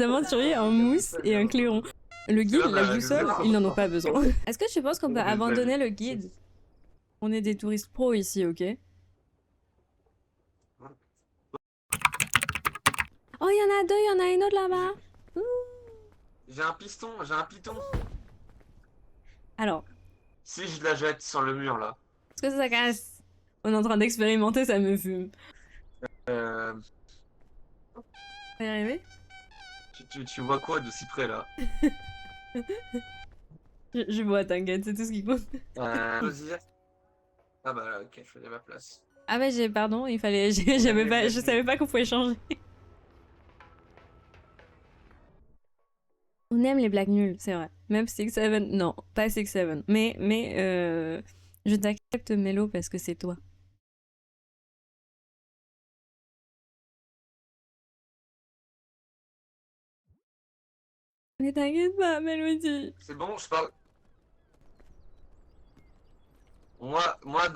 aventuriers en mousse et un clairon. Le guide, la boussole, ils n'en ont pas besoin. Est-ce que tu penses qu'on peut abandonner le guide? On est des touristes pros ici, ok? Oh, il y en a deux, il y en a une autre là-bas. J'ai un piston, j'ai un piton. Alors, Si je la jette sur le mur là. est-ce que ça casse? On est en train d'expérimenter, ça me fume. Euh, On va y arriver? tu vois quoi de si près là? Je vois, t'inquiète, c'est tout ce qui compte. Choisir. Ah bah là, ok, je faisais ma place. Ah bah pardon, il fallait, j'avais pas, je savais pas qu'on pouvait changer. On aime les blagues nulles, c'est vrai. Même Six Seven, non, pas Six Seven. Je t'accepte Mélo parce que c'est toi. Mais t'inquiète pas, Mélodie. C'est bon, je parle.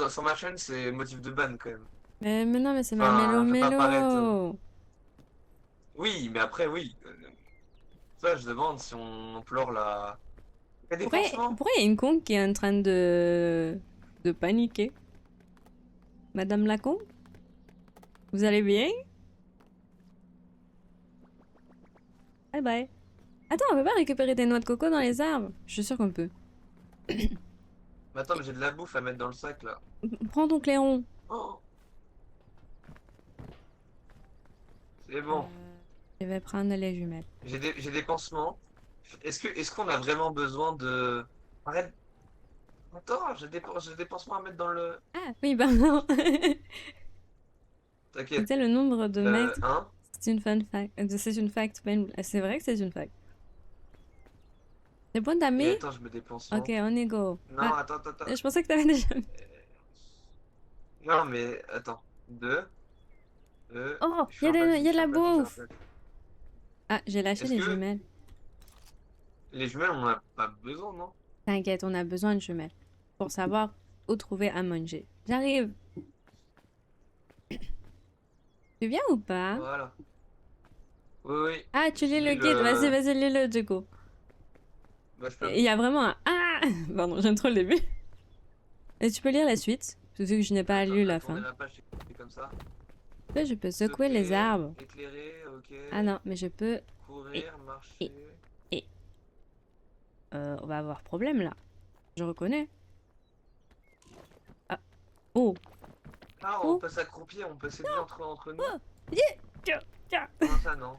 Sur ma chaîne, c'est motif de ban quand même. Mais non, mais c'est ma Mélo Enfin, je vais pas paraître. Mélo. Oui, mais après, oui. Ça, je demande si on implore la. Il y a des Pourquoi pansements. il y a une con qui est en train de paniquer? Madame la con? Vous allez bien? Bye bye. Attends, on peut pas récupérer des noix de coco dans les arbres? Je suis sûre qu'on peut. Mais attends, mais j'ai de la bouffe à mettre dans le sac là. Prends ton clairon. Oh, c'est bon. Je vais prendre les jumelles. J'ai des pansements. Est-ce qu'on a vraiment besoin de. Arrête. Attends, j'ai des pansements à mettre dans le. Ah, oui, pardon. T'inquiète. C'était le nombre de mètres. Hein? C'est une fun fact. C'est une fact. C'est vrai que c'est une fact. Les points Et d'amis? attends, je mets des Ok, pansements. on est go. Non, Ah, attends. je pensais que t'avais déjà mis. Non, mais attends. Deux. Oh, Je il suis y, un y a de je suis la un je suis un bouffe. Ah, j'ai lâché Est-ce les que jumelles. les jumelles, on en a pas besoin, non? T'inquiète, on a besoin de jumelles. Pour savoir où trouver à manger. J'arrive. Tu viens ou pas? Voilà. Oui, oui. Ah, tu Je lis le lis guide. Vas-y, le. vas-y, lis-le du coup. Bah, je peux. Il y a vraiment un ah. Pardon, j'aime trop le début. Et tu peux lire la suite, vu que je n'ai pas Attends, lu à la tourner fin. la page, c'est comme ça. Là, je peux secouer les Stopper, arbres. éclairer, ok. Ah non, mais je peux... Et, Courir, et, marcher. et... on va avoir problème, là. Je reconnais. Ah. Oh. Ah, on Oh. peut s'accroupir, on peut s'aider entre nous. Oh. Yeah. Tiens, tiens. Comment ça, non?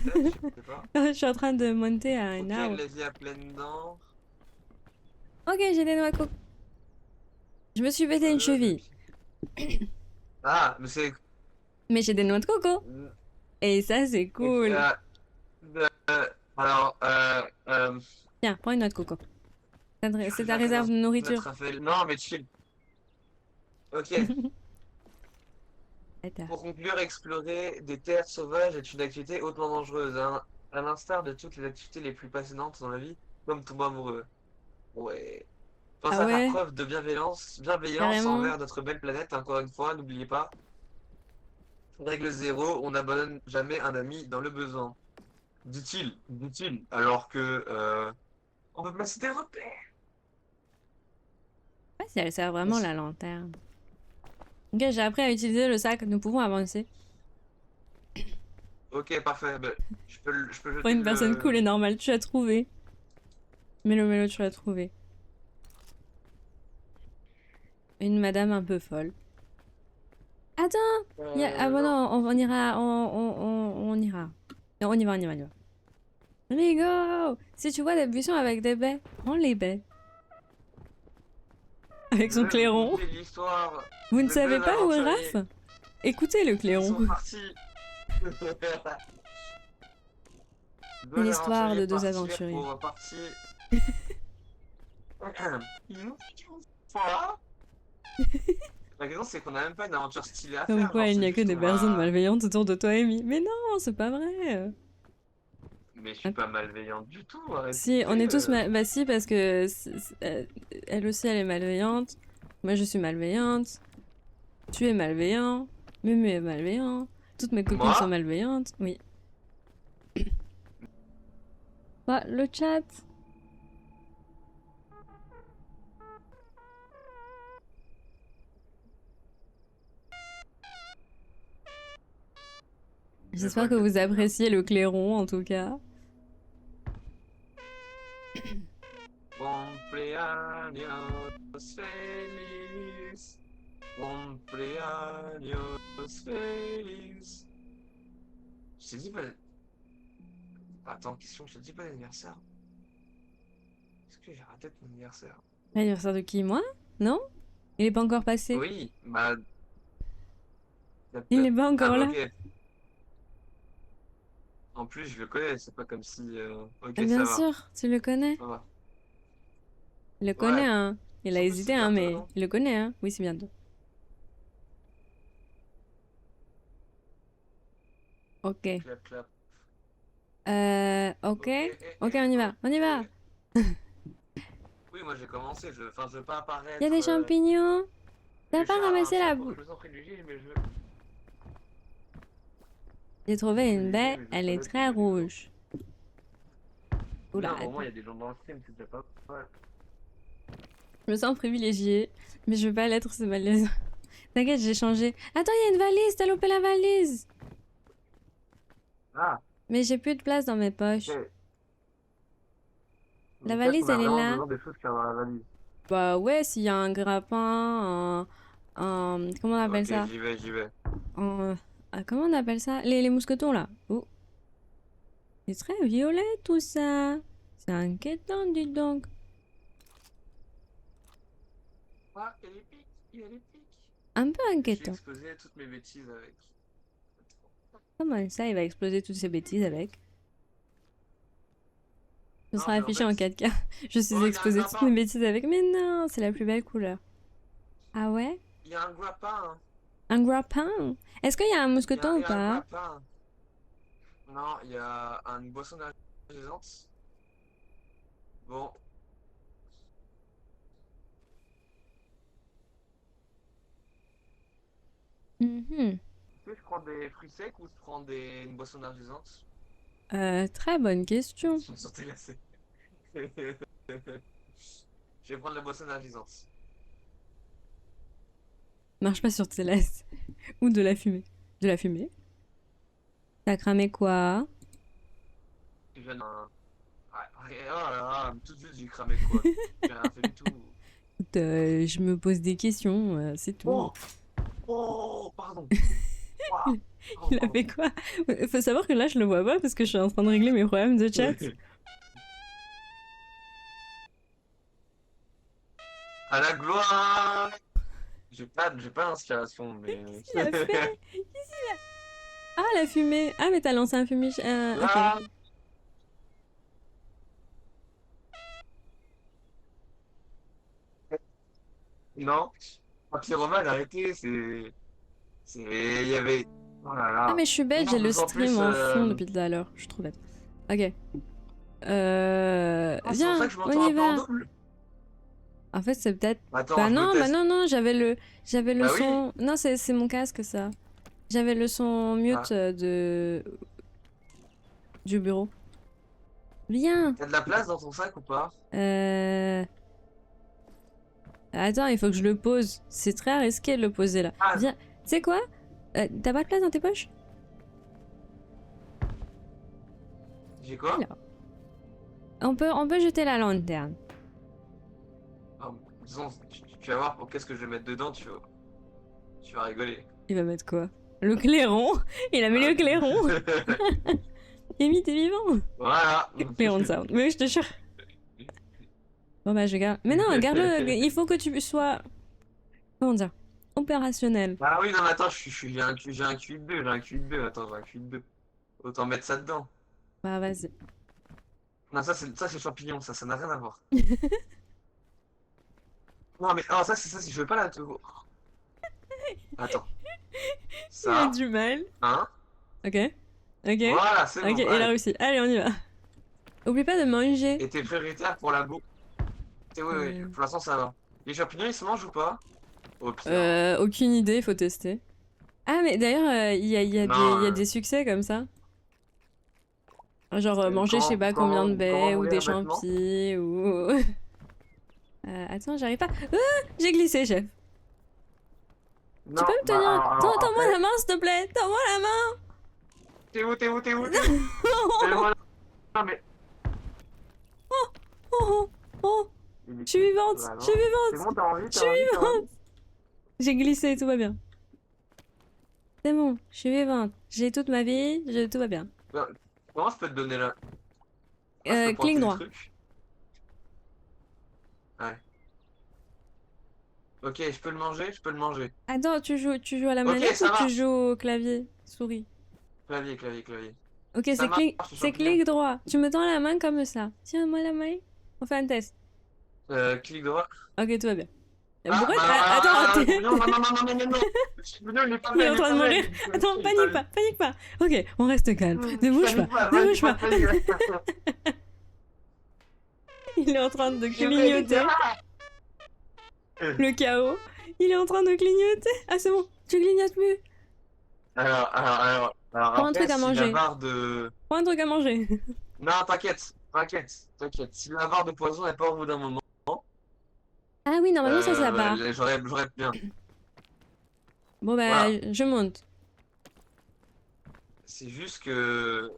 Peut-être, je sais pas. Je suis en train de monter à un Ok, arbre. les à pleines dents. Ok, j'ai des noix de coco. Je me suis pété une Le cheville. pied. Ah, mais c'est. Mais j'ai des noix de coco. Et ça, c'est Ok, cool. alors, Tiens, prends une noix de coco. C'est ta la réserve de nourriture. notre affaire. Non, mais chill. Ok. Attends. Pour conclure, explorer des terres sauvages est une activité hautement dangereuse, hein, à l'instar de toutes les activités les plus passionnantes dans la vie, comme tomber amoureux. Ouais. Pense Ah à faire ouais, preuve de bienveillance carrément. envers notre belle planète, encore une fois, n'oubliez pas. Règle zéro, on n'abandonne jamais un ami dans le besoin. Dit-il, alors que on peut placer des repères. Je sais pas si elle sert vraiment la lanterne. Ok, j'ai appris à utiliser le sac. Nous pouvons avancer. Ok, parfait. Ben, je peux Pour jeter une personne le. cool et normale, tu as trouvé. Mélo Mélo, tu as trouvé. Une madame un peu folle. Attends, ah bon Non. non, on ira, on ira. Non, on y va. Rigo! Si tu vois des buissons avec des baies, prends les baies. Avec Je son vais vous clairon. conter l'histoire Vous ne de savez deux pas où est aventuriers Raph? Écoutez le qui clairon. sont partis. C'est Deux l'histoire aventuriers de deux partirent aventuriers. pour partir. Une fois. La question, c'est qu'on a même pas une aventure stylée à Comme faire. quoi, Genre, il n'y c'est a que juste, des on personnes va. malveillantes autour de toi, Amy. Mais non, c'est pas vrai. Mais je suis pas malveillante du tout, arrêtez. Si, on est tous Bah si, parce que elle aussi, elle est malveillante. Moi, je suis malveillante. Tu es malveillant. Mumu est malveillant. Toutes mes copines sont Moi? malveillantes. Oui. pas le chat. J'espère que vous appréciez le clairon en tout cas. Cumpleaños feliz. Cumpleaños feliz. Je t'ai dit pas. Attends, question, je t'ai dit pas d'anniversaire. Est-ce que j'ai raté ton anniversaire? L'anniversaire de qui, moi? Non? Il est pas encore passé. Oui, bah. Il est pas encore Ah, bah, là. ok. En plus, je le connais, c'est pas comme si. Ok, Ah, ça bien va. sûr, tu le connais. Ça va. Il le connaît, Ouais. hein. Il a Surtout, hésité, c'est hein, bientôt, mais non? il le connaît, hein. Oui, c'est bientôt. Ok. Clap, clap. Ok. Ok, Ok, on y va. On y va. Oui, moi j'ai commencé. Enfin, je veux pas Il y a apparaître. des champignons. T'as Le pas chat a un ramassé la chat, boue. je vous en prie, Luigi, mais je. J'ai trouvé une Luigi, baie, mais je elle est savais très que vous alliez rouge. Oula, non, au moins il y a des gens dans le stream, c'est déjà pas mal. je me sens privilégiée, mais je veux pas l'être, c'est malaisant. T'inquiète, j'ai changé. Attends, il y a une valise, t'as loupé la valise. Ah, Mais j'ai plus de place dans mes poches. ok. La Mais peut-être valise, qu'on a elle est vraiment là. besoin des choses qu'il y a dans la valise. Bah ouais, s'il y a un grappin, comment on appelle Ok, ça? j'y vais, j'y vais. Comment on appelle ça? Les mousquetons, là. Oh, c'est très violet, tout ça. C'est inquiétant, dis donc. Ah, il est pique, il est pique. Un peu Je suis inquiétant. exposé à toutes mes bêtises avec. Comment ça, il va exploser toutes ces bêtises avec? Ce Non, sera mais en affiché en fait. 4K. Je suis Oh, il y a un exposée toutes mes grappin! bêtises avec. Mais non, c'est la plus belle couleur. Ah ouais? Il y a un grappin! Un grappin? Est-ce qu'il y a un mousqueton Il ou y a un pas? grappin! Non, il y a une boisson énergisante. Bon, Mhm. est-ce que je prends des fruits secs ou je prends une boisson énergisante? Très bonne question. Je me sentais lassé. Je vais prendre la boisson énergisante. Marche pas sur tes laisses. Ou de la fumée. De la fumée? T'as cramé quoi? Je viens d'un. Ouais, oh là là, tout de suite j'ai cramé quoi. J'ai rien fait du tout. Écoute, je me pose des questions, c'est tout. Oh! Oh! Pardon! Il Ouah, pardon, il a pardon. fait quoi? Faut savoir que là, je le vois pas parce que je suis en train de régler mes problèmes de chat. À la gloire! J'ai pas d'inspiration, mais. Qu'est-ce qu'il a fait? Ah, la fumée! Ah, mais t'as lancé un fumée. Ok. Là! Non! Quand les Romains arrêté, c'est. Il y avait. Oh là Ah, là! mais je suis bête, Non, j'ai le mais en stream plus. en fond depuis tout à l'heure. Je suis trop bête. Ok. Ah, c'est pour ça Viens, que je on m'entends y un peu en va. double. En fait, c'est peut-être. Attends, Bah je me non, teste. j'avais le Bah oui! son. Non, c'est mon casque, ça. J'avais le son Ah, mute du bureau. Viens. t'as de la place dans ton sac ou pas? Euh... Attends, il faut que je le pose. C'est très risqué de le poser là. Ah, Viens. Tu sais quoi? T'as pas de place dans tes poches? j'ai quoi? Alors. On peut jeter la lanterne. Ah, disons, tu vas voir pour qu'est-ce que je vais mettre dedans, tu vas rigoler. Il va mettre quoi? Le clairon? Il a mis le clairon! Amy, t'es vivant! Voilà. Clairon de sound. Mais oui, je te jure. Bon bah je garde. Mais non, garde-le. Il faut que tu sois. Comment dire? Opérationnel. Ah oui, non, mais attends, j'ai un QI2, j'ai un QI2, attends, j'ai un QI2. Autant mettre ça dedans. Bah vas-y. Non, ça c'est champignon, ça n'a rien à voir. Non, mais oh, ça, je veux pas la tour. Attends. Il a Ça, du mal. hein? Ok. Ok. Voilà, c'est Ok, bon. il a Allez. réussi. Allez, on y va. Oublie pas de manger. Et t'es prioritaire pour la bouffe. Oui, oui, pour l'instant ça va. Les champignons, ils se mangent ou pas? Au pire. Aucune idée, il faut tester. Ah, mais d'ailleurs, il y a Non, des succès comme ça. Genre manger je sais pas combien de baies ou enlever des un vêtement. champis ou... attends, j'arrive pas. J'ai glissé, chef. Tu Non, peux me bah tenir... alors Tends-moi après, la main, s'il te plaît. Tends-moi la main. t'es où, t'es où, t'es où, t'es où? Mais voilà, non mais... Oh, oh, Il est je suis vivante. Je suis vraiment... C'est vivante. bon, t'as envie, Je suis t'as envie, t'as envie? vivante. J'ai glissé, tout va bien. C'est bon, je suis vivante. J'ai toute ma vie, tout va bien. Ben, comment je peux te donner là? Ah, je peux Clic pointer des droit. trucs? Ouais. Ok, je peux le manger, je peux le manger. Attends, tu joues à la Ok, manette ou ça tu marche. joues au clavier, souris? Clavier, clavier, clavier. Ok, Ça marche, le c'est champignon. clic droit. Tu me tends la main comme ça. Tiens-moi la main. On fait un test. Clic droit. Ok, tout va bien. Ah, Pourquoi bah attends, alors, le champignon, non, non, non, non, non, non, non. Le champignon, il est en il est train de pas là, mourir. il est pas là, Attends, il est pas là. panique pas. Ok, on reste calme. Ne bouge pas, Panique pas, ne vas-y, bouge pas pas. de panique. Il est en train de Je vais aider, clignoter. ah. Le chaos. Il est en train de clignoter. Ah, c'est bon, tu clignotes plus. Alors Prends un après, truc à si la manger. barre de... Prends un truc à manger. Non, t'inquiète, t'inquiète, t'inquiète. Si la barre de poison n'est pas au bout d'un moment, Ah oui, normalement ça part. j'aurais bien. Bon bah, Voilà. je monte. C'est juste que...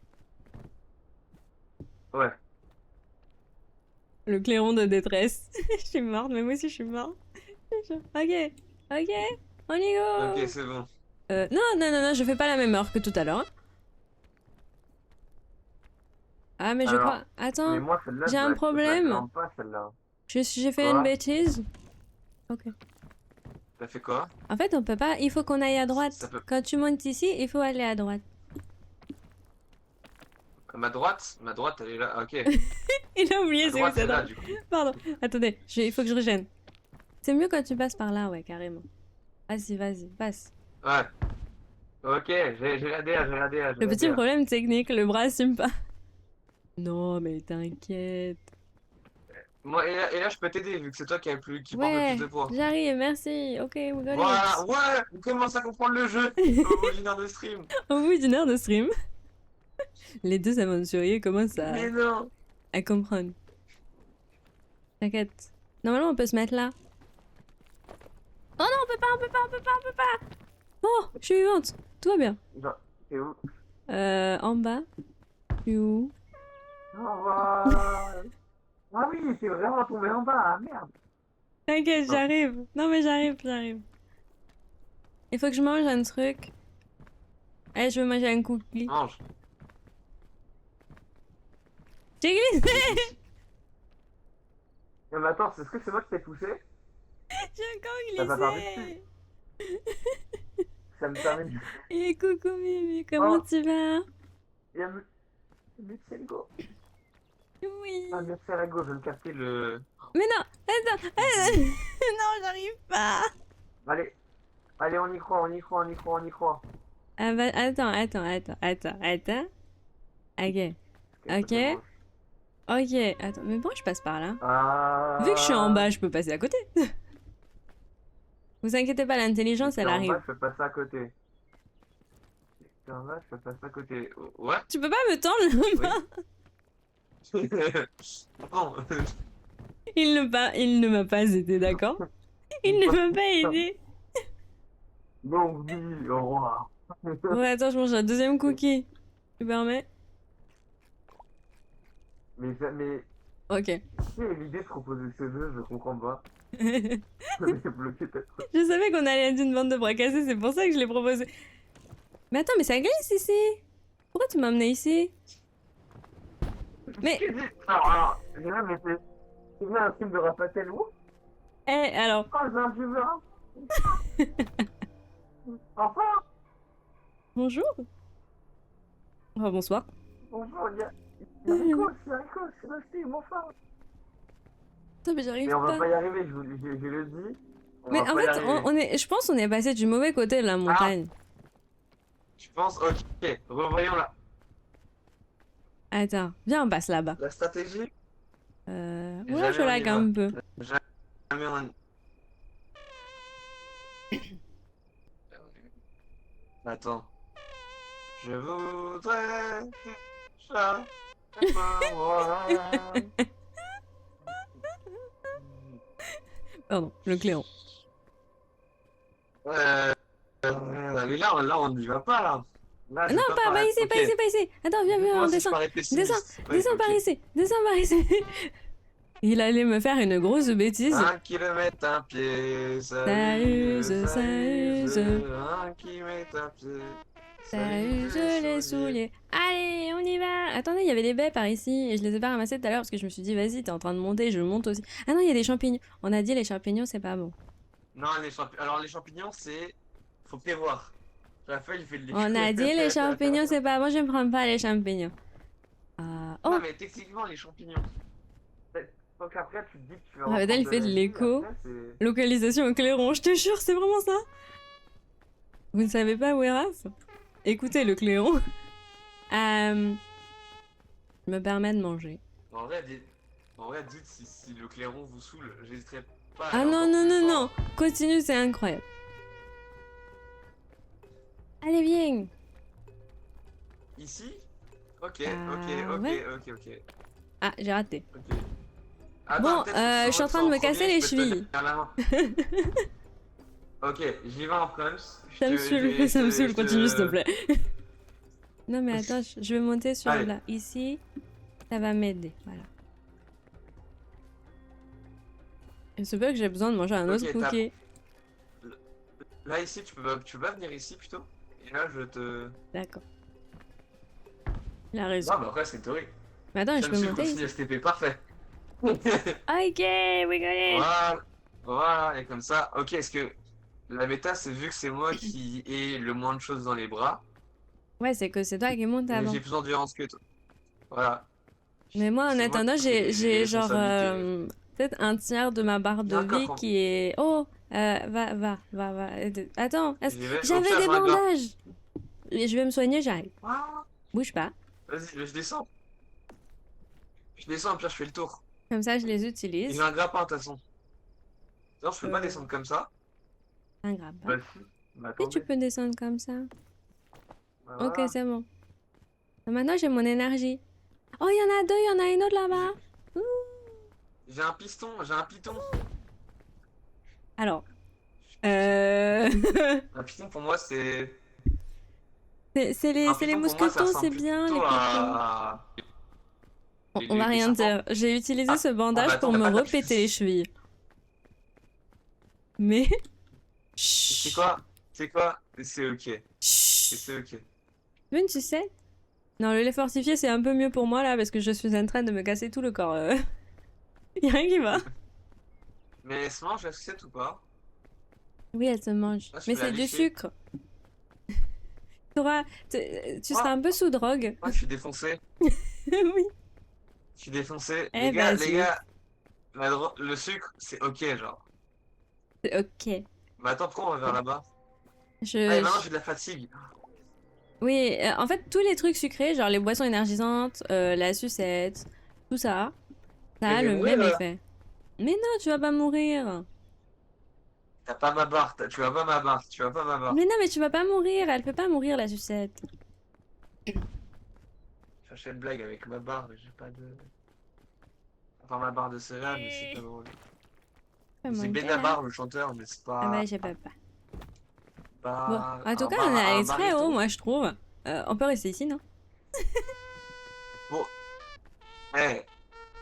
Ouais. Le clairon de détresse. Je suis morte, mais moi aussi je suis morte. Ok, ok, on y Ok, go. c'est bon. Non, je fais pas la même heure que tout à l'heure. Hein. Ah, mais je Alors, crois... mais Attends, moi, celle-là, j'ai un je la problème. grimpe pas, celle-là. J'ai fait une Quoi? bêtise. Ok. T'as fait quoi? En fait, on peut pas... Il faut qu'on aille à Ça droite. peut... Quand tu montes ici, il faut aller à droite. Ma droite, elle est là. Ah, ok. Il a oublié, Ma c'est où droite, c'est c'est là, droite. du coup. Pardon, attendez, il faut que je régène. C'est mieux quand tu passes par là, ouais, carrément. Vas-y, passe. Ouais. Ok, j'ai la DA, j'ai la DA, j'ai Le la petit DA. problème technique, le bras assume pas. Non, mais t'inquiète. Moi, et là, je peux t'aider, vu que c'est toi qui porte le plus Ouais, de poids. j'arrive, merci. Ok, we got Voilà, it. ouais, on commence à comprendre le jeu. Au bout d'une heure de stream. Au bout d'une heure de stream, les deux aventuriers commencent Mais non. à comprendre. T'inquiète. Normalement, on peut se mettre là. Oh non, on peut pas. Oh, je suis vivante. Tout va bien. Genre, c'est où? En bas. Tu es où? On va... Ah oui, c'est vraiment tombé en bas, ah, merde. T'inquiète, Non, j'arrive. Non, mais j'arrive. Il faut que je mange un truc. Allez, je veux manger un cookie. mange. J'ai glissé. Non, mais attends, est-ce que c'est moi qui t'ai poussé? J'ai T'as pas encore par-dessus. glissé. Ça me permet de... Et coucou Mimi, comment Oh, tu vas? il y a Mutselgo. Oui. Ah, Mutselgo, je viens de capter le... Mais non, attends. Non, j'arrive pas. Allez, allez, on y croit, on y croit, on y croit, on y croit. Ah bah, attends. Ok. Qu'est-ce que c'est moche. Ok. Attends, mais pourquoi je passe par là? Vu que je suis en Ah... bas, je peux passer à côté. Vous inquiétez pas, l'intelligence, elle T'es en bas, arrive. je peux passer à côté. T'es en bas, je peux passer à côté. Ouais? Tu peux pas me tendre la Oui. main? Non. Il ne m'a pas aidé, d'accord? Il ne m'a pas aidé. Longue vie au roi. Bon, attends, je mange un deuxième cookie. Tu permets? Mais Ok. quelle est l'idée de proposer ce jeu? Je comprends pas. Je Je vais bloquer ta... savais qu'on allait être une bande de bras cassés, c'est pour ça que je l'ai proposé. Mais attends, mais ça glisse ici. Pourquoi tu m'as amené ici? Mais, Alors, j'ai même été... Tu veux un film de Rapatel ou? alors, Oh, j'ai un viewer. Enfin, bonjour. Enfin, bonsoir. bonjour, il y a Rico, c'est resté, mon frère. Putain, mais j'arrive Mais on va pas. pas y arriver, je le dis. On Mais va en pas y fait, arriver. je pense qu'on est passé du mauvais côté de la montagne. Je pense, ok, revoyons Attends, viens, on passe là-bas. la stratégie. Ouais, je Jamais on y lag va. un peu. Jamais on... Attends. Je voudrais... chat. Moi. Pardon, le clairon. Mais là, on n'y va pas, là. Là, Ah je non, vais pas pas paraître. ici, pas Ok. ici, pas ici. Attends, viens, viens, Moi, on si je descend. parais Descends, pessimiste. Ouais, descends ok. par ici, descends par ici. Il allait me faire une grosse bêtise. 1 kilomètre, un pied. Ça Salut, use, ça use. 1 kilomètre, un pied. Ça Salut, use les souliers. Allez, on y va. Attendez, il y avait des baies par ici et je les ai pas ramassées tout à l'heure parce que je me suis dit, vas-y, t'es en train de monter, je monte aussi. Ah non, il y a des champignons. On a dit les champignons, c'est pas bon. Non, alors les champignons, c'est. Faut prévoir. La feuille, il fait de On a dit les champignons, c'est pas bon, je ne prends pas les champignons. Non, Oh, mais techniquement, les champignons. Donc après, tu te dis que tu vas Ravedel, reprendre il de fait de la vie, l'écho. après, c'est. Localisation au clairon, je te jure, c'est vraiment ça. Vous ne savez pas où est Raph? Écoutez le clairon. Je me permets de manger. En vrai, dites si le clairon vous saoule, j'hésiterai pas à Ah aller non, encore non, plus non, fort. non. Continue, c'est incroyable. Allez, viens. Ici? Ok, Ah, ok, ouais. ok. Ah, j'ai raté. Ok. Attends, Bon, peut-être faut que je suis en train de me casser les chevilles. Ok, j'y vais en Prums. Ça me saoule, ça me saoule, continue s'il te plaît. Non mais attends, je vais monter sur Allez. là. Ici, ça va m'aider, voilà. Il se peut que j'ai besoin de manger un autre Ok, cookie. Là, ici, tu peux pas venir ici plutôt? Et là, je te. D'accord. Il a raison. Non, mais après, c'est une théorie. Mais attends, je Ça me peux suit, monter continue ici. STP, parfait. Ok, we got it. Voilà, voilà, et comme ça. Ok, est-ce que la méta, c'est vu que c'est moi qui ai le moins de choses dans les bras, Ouais, c'est que c'est toi qui montes et avant. j'ai plus d'endurance que toi. Voilà. Mais moi, en C'est moi attendant, qui ai les j'ai genre responsabilités. peut-être un tiers de ma barre de J'ai un vie coffre en. qui est... Oh, va. Attends, J'y vais. Au j'avais pire, des je regarde. bandages. Et je vais me soigner, j'arrive. Ah, Bouge pas. vas-y, je descends. Je descends, au pire, je fais le tour. Comme ça, je les Et utilise. j'ai un grappin, de toute façon. Non, je peux pas Euh, descendre comme ça. un grappin. Bah, si. Bah, Et tu attendez. peux descendre comme ça. Bah, Ok, voilà. c'est bon. Maintenant, j'ai mon énergie. Oh, il y en a deux, il y en a une autre là-bas. Ouh. J'ai un piston, j'ai un piton. Alors, Un piton, pour moi, c'est. c'est les Un piton, pour moi, ça mousquetons, c'est ressemble bien les plutôt pitons. à. On va Les rien serpents. dire. J'ai utilisé Ah, ce bah bandage attends, pour t'as me pas de la repéter les chevilles. Mais... C'est Chut. quoi? C'est quoi? C'est ok. Chut. C'est ok. Une sucette? Non, le lait fortifié, c'est un peu mieux pour moi là, parce que je suis en train de me casser tout le corps. Y a rien qui va. Mais elle se mange la sucette ou pas? Oui, elle se mange. Ah, je Mais peux la c'est du lécher. sucre. Tu seras Ah, un peu sous drogue. je suis défoncé. Oui. Je suis défoncé. Eh Les ben, gars, le sucre, c'est ok, genre. c'est ok. Mais attends, pourquoi on va vers là-bas? Ah, et Je... maintenant j'ai de la fatigue. Oui, en fait, tous les trucs sucrés, genre les boissons énergisantes, la sucette, tout ça, ça Je a vais le mourir, même là. effet. Mais non, tu vas pas mourir. T'as pas ma barre, tu vas pas ma barre, tu vas pas ma barre. Mais non, mais tu vas pas mourir, elle peut pas mourir la sucette. Je cherchais une blague avec ma barre, mais j'ai pas de. Enfin, ma barre de céréales, mais c'est pas drôle. Pas C'est monter, là. Benabar le chanteur, mais c'est Ah bah, pas. je peux pas. Bon, Pas. en tout un cas, bar, on est un allé très haut, baryton. moi, je trouve. On peut rester ici, non? Bon, eh,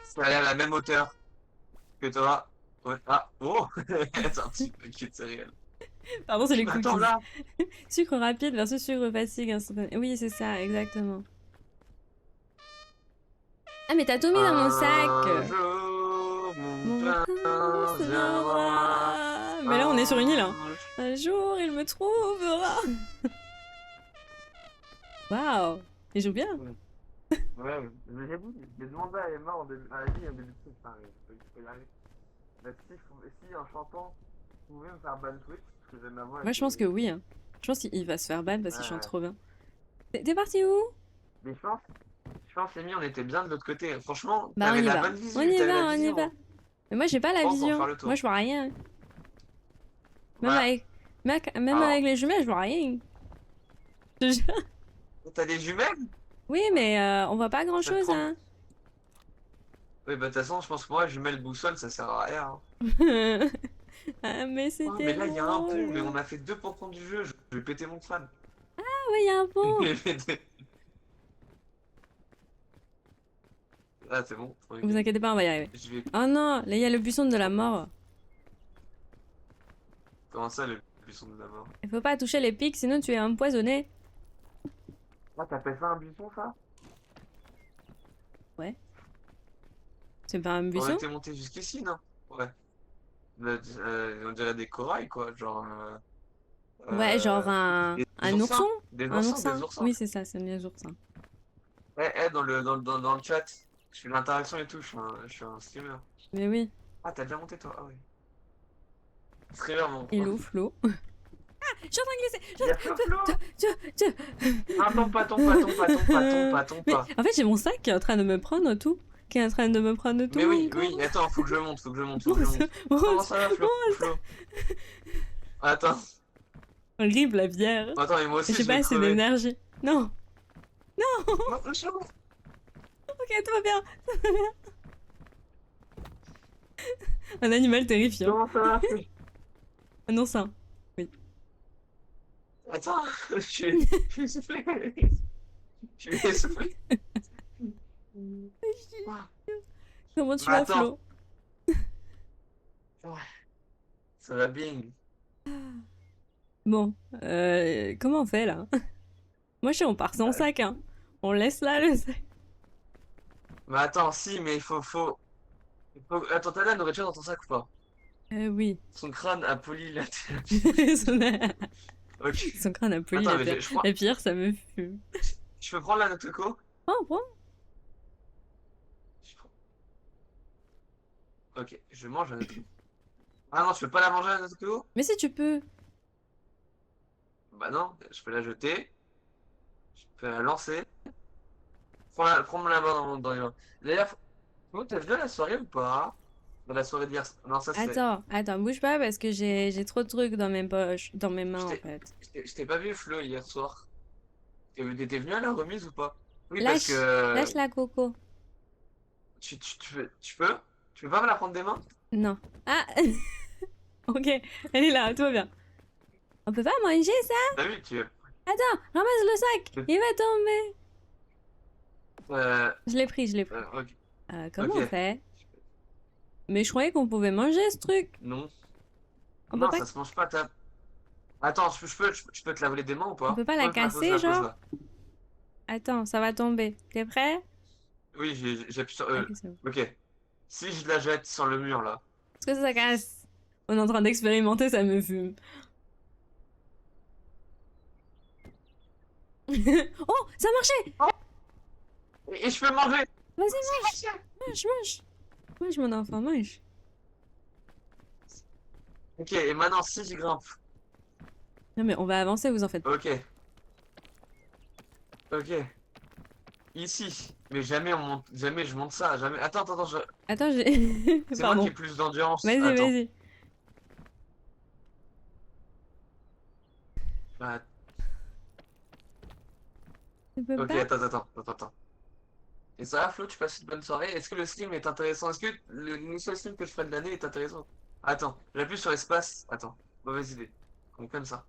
c'est aller à la même hauteur que toi. Ouais. Ah, oh! C'est un petit paquet de céréales. Pardon, c'est les Mais attends cookies. là! Sucre rapide versus sucre fatigue instantané. Oui, c'est ça, exactement. Ah, mais t'as tout mis dans mon Un sac. jour, mon Mon prince prince viendra. viendra. Mais là, on est sur une île, hein. Un Un jour, il me trouvera. Waouh. Il joue bien. Ouais, mais j'ai demandé à Emma à Ellie en début de truc, enfin, je peux y arriver. Mais si en chantant, vous pouvez me faire ban Twitch, parce que j'aime ma voix. Moi, je pense que oui. Hein. Je pense qu'il va se faire ban parce qu'il Ouais, chante ouais. trop bien. T'es parti où? Mais je pense, Amy, on était bien de l'autre côté. Franchement, Bah, on t'avais y la va. bonne vision, On y t'avais va, la on y vision. va. Mais moi, j'ai pas la Pense pour vision. faire le tour. Moi, je vois rien. Même Voilà. même Alors. avec les jumelles, je vois rien. Je te jure. T'as des jumelles? Oui, mais on voit pas grand Ça te chose, prend. hein. Oui, bah, de toute façon, je pense que moi, je mets le boussole, ça sert à rien, hein. Ah, mais Oh, c'était mais là, il y a un pont, mais drôle. on a fait 2% du jeu, je vais péter mon crâne. Ah ouais, il y a un Je pont. vais péter. Ah, c'est bon, Vous tranquille. inquiétez pas, on va y arriver. Je vais. Oh non, là il y a le buisson de la Oh, mort. comment ça, le buisson de la mort? Il faut pas toucher les pics, sinon tu es empoisonné. Ah, t'appelles ça un buisson, ça? Ouais. C'est pas un On buisson? était monté jusqu'ici, non? Ouais. On dirait des corails, quoi. Genre. Ouais, genre Des un ourson? oursins. Des Un oursins, des oursin? oursins. Oui, c'est ça, c'est des oursins. Dans le chat, je fais l'interaction et tout, je suis un streamer. Mais oui, Ah, t'as déjà monté, toi? Ah, oui. Streamer, mon. il ouf l'eau. Je suis en train de glisser! Il y a Flo Flo! Tiens. Ah, tombe pas, tombe pas, tombe pas, tombe pas, tombe pas, tombe Mais pas. en fait, j'ai mon sac qui est en train de me prendre tout. Qui est en train de me prendre tout Mais mon oui, corps. oui, attends, faut que je monte, faut que je monte, faut Bon, que je monte. Comment ça va, Flo? bon, Flo? Attends, horrible la bière. attends, et moi aussi, J'ai je pas vais assez crever. d'énergie. Non, Non, Flo, ok, tout va bien. Un animal terrifiant. comment ça va, Flo? Un oursin. Attends, je suis essoufflé. Je suis essoufflé. Ah, Comment tu mais vas, attends, Flo? ouais, ça va bien. Bon, comment on fait là? Moi, je sais, on part sans Bah, sac, hein. On laisse là le sac. mais attends, si, mais Attends, t'as de la nourriture dans ton sac ou pas? Oui. Son crâne a poli la Son, Ok. son crâne a poli Attends, la mais pierre. je prends. La pierre, ça me fume. Je peux prendre la Notoko? Oh, bon. Je prends- Ok, je mange la Notoko. Ah non, je peux pas la manger la Notoko? Mais si tu peux. Bah non, je peux la jeter, je peux la lancer. Prends-la main dans les mains. D'ailleurs, t'as vu la soirée ou pas? Dans la soirée d'hier. Non, ça c'est. Attends, bouge pas parce que j'ai trop de trucs dans mes poches, dans mes Je mains en t'ai fait. je t'ai pas vu, Flo, hier soir. T'étais venu à la remise ou pas? Oui, parce Lâche, que lâche la coco. tu peux pas me la prendre des mains? Non. Ah, ok, elle est là, tout va bien. On peut pas manger ça? T'as vu, tu. Attends, ramasse le sac, il va tomber. Euh, Je l'ai pris, je l'ai pris. ok. Comment on Ok. fait? Mais je croyais qu'on pouvait manger ce truc. Non. On peut Non, pas, ça se mange pas, ta. Attends, je peux te laver des mains ou on pas? peut pas la Pose casser, la pose genre? là. Attends, ça va tomber. T'es prêt? Oui, j'appuie sur. Ok, c'est bon. Ok. Si je la jette sur le mur là. Est-ce que ça casse? On est en train d'expérimenter, ça me fume. Oh, ça a marché! Et je peux manger! Vas-y, mange. Mange, mon enfant, mange. Ok, et maintenant si je grimpe. Non, mais on va avancer, vous en faites pas. Ok. Ok. Ici. Mais jamais on monte. Jamais je monte ça. Jamais. Attends, Attends, j'ai. c'est moi qui ai Pardon. plus d'endurance. Vas-y, Attends. vas-y. Bah, Tu peux ok, pas? attends. Et ça va, Flo, tu passes une bonne soirée? Est-ce que le stream est intéressant? Est-ce que le seul stream que je ferai de l'année est intéressant? Attends, j'appuie sur espace. Attends, mauvaise idée. Comme ça.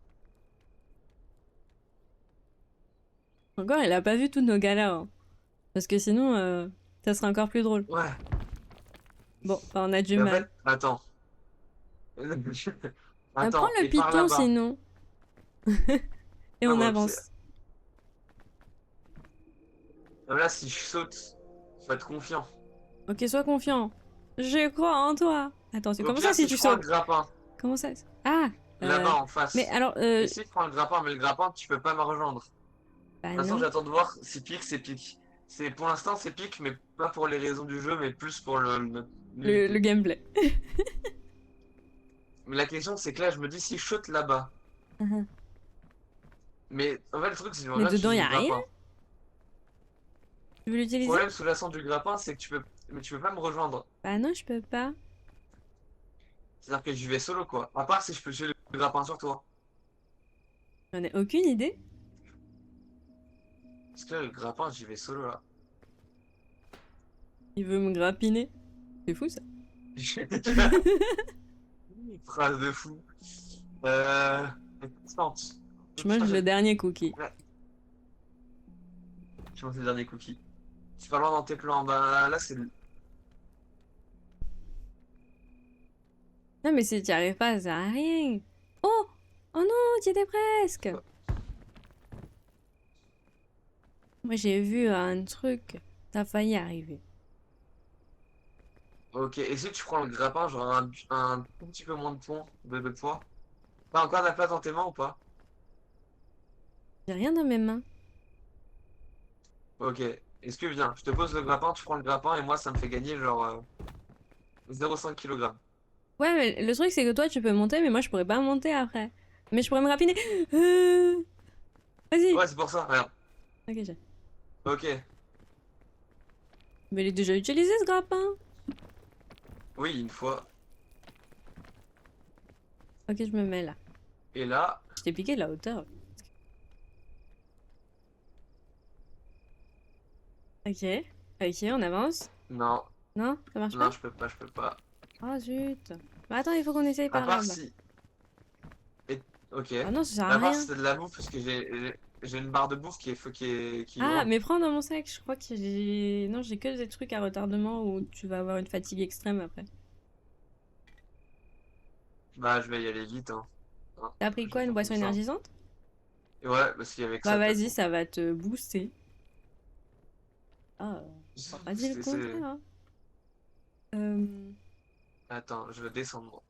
Encore, elle a pas vu toutes nos galères, hein. Parce que sinon, ça serait encore plus drôle. Ouais. Bon, bah, on a du Et en mal. fait, attends. Prends Attends, le et par piton là-bas. sinon. Et Ah, on bon, avance. là, si je saute, faut être confiant. Ok, sois confiant. Je crois en toi. Attends, c'est Au comment ça pire, si si tu je prends le sautes? grappin, Comment ça? Ah, là-bas en mais face. alors, Et si je prends le grappin, mais le grappin, tu peux pas me rejoindre. bah Pour l'instant, non. j'attends de voir si pique, c'est pique. Pour l'instant, c'est pique, mais pas pour les raisons du jeu, mais plus pour Le l'utilité. gameplay. Mais la question, c'est que là, je me dis si je saute là-bas. Mhm. Mais en fait, le truc, c'est que j'aimerais Mais bien dedans, y utiliser a le rien? grappin. Tu veux Le l'utiliser? problème sous-jacent du grappin, c'est que tu peux pas me rejoindre. Bah non, je peux pas. C'est-à-dire que j'y vais solo, quoi. À part si je peux tuer le grappin sur toi. J'en ai aucune idée. Parce que le grappin, j'y vais solo là. Il veut me grappiner. C'est fou ça. Phrase de fou. Euh... Tente. Je mange le dernier cookie. Ouais, je mange le dernier cookie. Je suis pas loin dans tes plans. Bah là, c'est. Non mais si tu n'y arrives pas, ça sert à rien. Oh! Oh non, tu étais presque! Moi j'ai vu un truc. T'as failli arriver. Ok, et si tu prends le grappin, genre un tout petit peu moins de poids? T'as encore de la place dans tes mains ou pas? J'ai rien dans mes mains. Ok. Est-ce que viens, je te pose le grappin, tu prends le grappin et moi ça me fait gagner genre 0,5 kg. Ouais, mais le truc c'est que toi tu peux monter, mais moi je pourrais pas monter après. Mais je pourrais me rapiner. Vas-y! Ouais, c'est pour ça, regarde. Ok, j'ai. Ok. Mais il est déjà utilisé ce grappin! Oui, une fois. Ok, je me mets là. Et là, Je t'ai piqué de la hauteur. Ok. Ok, on avance. non, Non? Ça marche non, pas? je peux pas. Oh zut. Bah attends, il faut qu'on essaye À par part là-bas. si. Ok. Ah non, ça sert à À part si rien. c'est de la bouffe, parce que j'ai une barre de bouffe qui est Ah, loin. mais prends dans mon sac. Je crois que j'ai... Non, j'ai que des trucs à retardement où tu vas avoir une fatigue extrême après. Bah, je vais y aller vite, hein. Hein, T'as pris je vais quoi, une faire comme boisson ça. énergisante? Et ouais, parce qu'il y avait que Bah ça de toute vas-y, façon. ça va te booster. Ah, on va pas dire le C'est. contraire, hein. Euh... Attends, je vais descendre.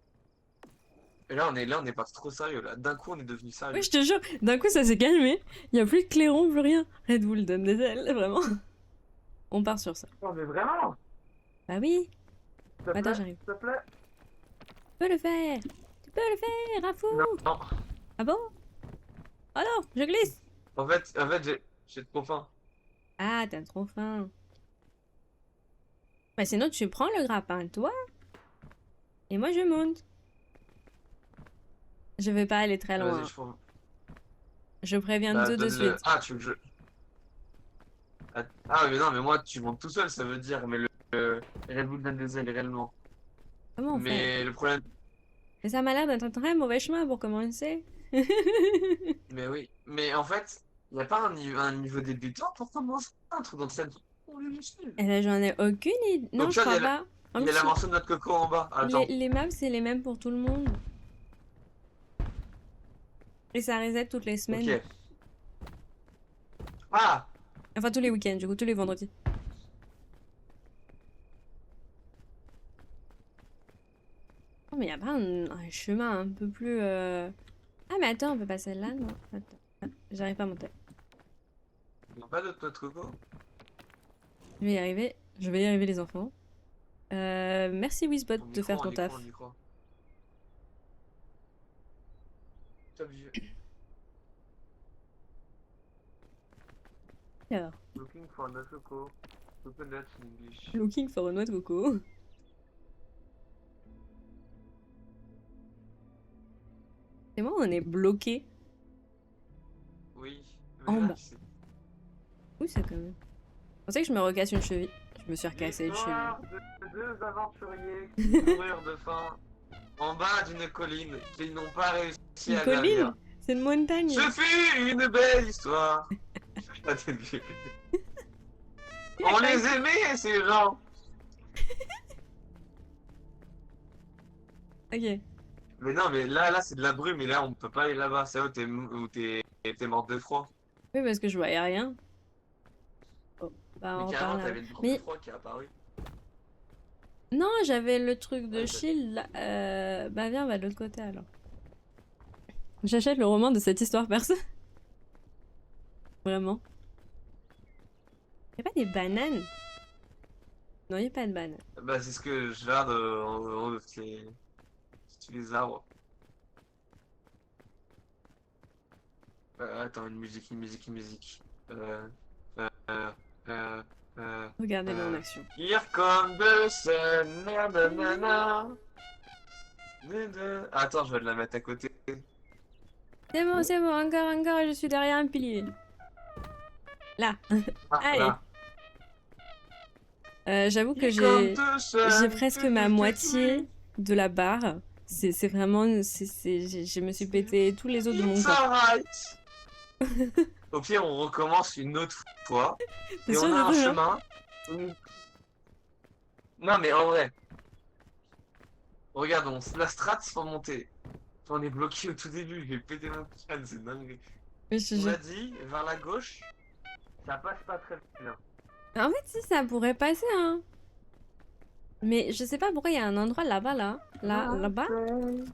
Et là, on est pas trop sérieux là. D'un coup, on est devenu Oui, sérieux. je te jure, d'un coup ça s'est calmé. Il y a plus de clairon, plus rien. Red Bull donne des ailes, vraiment. On part sur ça. Non, mais vraiment, Bah oui. s'il te Attends, plaît, j'arrive. s'il te plaît. Tu peux le faire. Tu peux le faire, à fou. Non, non. Ah bon? Oh non, je glisse. En fait, j'ai trop faim. Ah, t'as trop faim. Bah sinon, tu prends le grappin, toi, et moi je monte. Je vais pas aller très Vas-y, loin. je prends. Je préviens Bah, tout de donne-le. suite. Ah, tu veux que je. Ah, mais non, mais moi, tu montes tout seul, ça veut dire. Mais le Red Bull donne des ailes réellement. Comment on fait? Mais le problème. Mais ça m'a l'air d'être un très mauvais chemin pour commencer. Mais oui. Mais en fait, il n'y a pas un niveau débutant pour commencer un truc dans cette. Eh ben, j'en ai aucune idée. Donc, Non, tu je vois, crois pas. En il y a plus, la morceau de notre coco en bas. Attends. les maps, c'est les mêmes pour tout le monde. Et ça reset toutes les semaines. Ok. Ah! Enfin, tous les week-ends, du coup, tous les vendredis. Oh, mais y a pas un chemin un peu plus... Ah, mais attends, on peut passer là, non? Attends. Ah, j'arrive pas à monter. Il n'y a pas d'autre notre coco? Je vais y arriver. Je vais y arriver, les enfants. Merci, Wizbot, On y de faire croit, on ton y croit, taf. on y croit. Top vieux. Alors, Looking for the coco. Coconut in English. looking for a noix de coco. C'est moi, on est bloqué Oui. Mais en là, bas. c'est. Où c'est quand même? On sait que je me recasse une cheville. Je me suis recassé une cheville. L'histoire de deux aventuriers qui moururent de faim en bas d'une colline qu'ils n'ont pas réussi Une à colline? gravir. C'est une montagne. Ce fut une belle histoire. Ah, t'es vieux. On les aimait, ces gens. Ok. Mais non, mais là, c'est de la brume, et là, on peut pas aller là-bas. C'est là où t'es morte de froid. Oui, parce que je voyais rien. Oh, bah Mais on repart carrément, là. t'avais une boule de Mais froid qui est apparue. non, j'avais le truc de Ouais, shield là. Bah viens, on va de l'autre côté alors. J'achète le roman de cette histoire perso. Vraiment. Y'a pas des bananes? Non, y'a pas de bananes. bah, c'est ce que je regarde en haut de tous les arbres. Attends, une musique, une musique, une musique. Euh, euh, euh, Regardez-le en action. Here come the sun, nanana. Attends, je vais la mettre à côté. C'est bon, encore, je suis derrière un pilier. Là. Ah, Allez. là. J'avoue que Qui compte j'ai seul, presque que ma tu moitié de la barre. C'est vraiment... je me suis pété tous les os de mon It's corps. alright. Au pire, on recommence une autre fois. T'es Et sûr on a de un tout, là? chemin. Non, mais en vrai, regarde, la strat sans monter. On est bloqué au tout début, j'ai pété mon crâne, c'est dingue. Oui, je te On jure. a dit, vers la gauche, ça passe pas très bien. En fait, si, ça pourrait passer, hein. Mais je sais pas pourquoi il y a un endroit là-bas, là. Là, là-bas. It's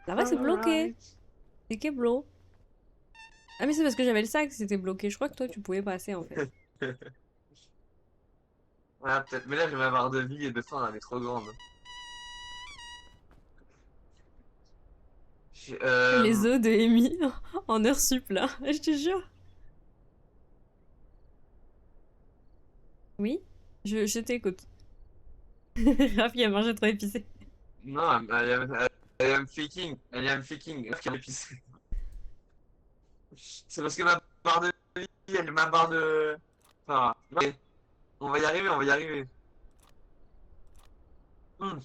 Là-bas, c'est bloqué. alright. C'est que bloqué. Ah, mais c'est parce que j'avais le sac que c'était bloqué. Je crois que toi, tu pouvais passer, en fait. Voilà, peut-être. Mais là, j'ai ma barre de vie et de faim, elle est trop grande. J'ai- Les Euh... os de Amy en heure sup, là. Je te jure. Oui? Je t'écoute. Raph, il a mangé trop épicé. Non, I am faking. I am faking. C'est parce que ma barre de vie, ma barre de... Enfin, ok. On va y arriver, on va y arriver. Hmm.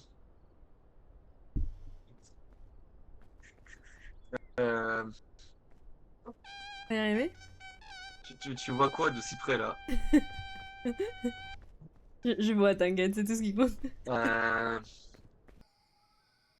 Euh, T'as y arrivé? tu vois quoi de si près là? Je vois, t'inquiète, c'est tout ce qui compte. Euh,